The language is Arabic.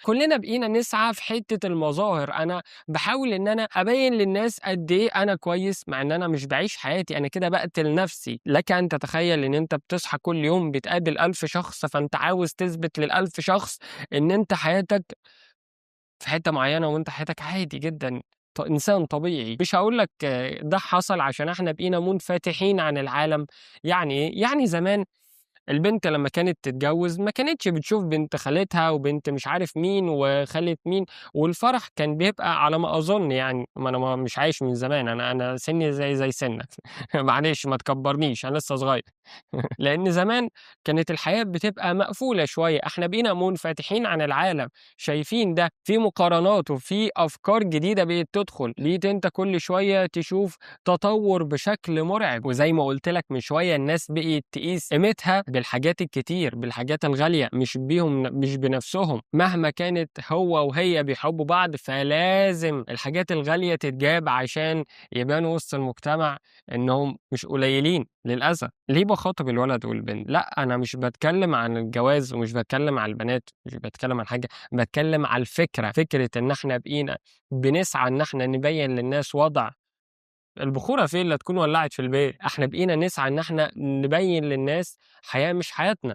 كلنا بقينا نسعى في حتة المظاهر، أنا باحاول إن أنا أبيّن للناس قد إيه أنا كويس، مع إن أنا مش باعيش حياتي، أنا كده باقتل نفسي. لك أن تتخيل إن أنت بتصحى كل يوم بتقابل 1000 شخص، فأنت عاوز تثبت لل1000 شخص إن أنت حياتك في حتة معيّنة وأنت حياتك عادي جدًا، إنسان طبيعي. مش هاقول لك ده حصل عشان إحنا بقينا منفتحين عن العالم. يعني إيه؟ يعني زمان البنت لمّا كانت تتجوّز ما كانتش بتشوف بنت خالتها وبنت مش عارف مين وخالة مين، والفرح كان بيبقى على ما أظن يعني، ما أنا مش عايش من زمان، أنا سِنّي زي سِنّك معلش ما تكبّرنيش أنا لسه صغير. لإن زمان كانت الحياة بتبقى مقفولة شوية، إحنا بقينا منفتحين عن العالم، شايفين ده، في مقارنات وفي أفكار جديدة بقت تدخل، بقيت أنت كل شوية تشوف تطوّر بشكل مرعب، وزي ما قُلت لك من شوية الناس بقيت تقيس قيمتها بالحاجات الكتير، بالحاجات الغالية، مش بنفسهم، مهما كانت هو وهي بيحبوا بعض فلازم الحاجات الغالية تتجاب عشان يبانوا وسط المجتمع إنهم مش قليلين للأسف. ليه باخاطب الولد والبنت؟ لأ، أنا مش باتكلم عن الجواز ومش باتكلم عن البنات، مش باتكلم عن حاجة، باتكلم على الفكرة، فكرة إن إحنا بقينا بنسعى إن إحنا نبيّن للناس وضع البخورة فين لا تكون ولّعت في البيت، إحنا بقينا نسعى إن إحنا نبيّن للناس حياة مش حياتنا،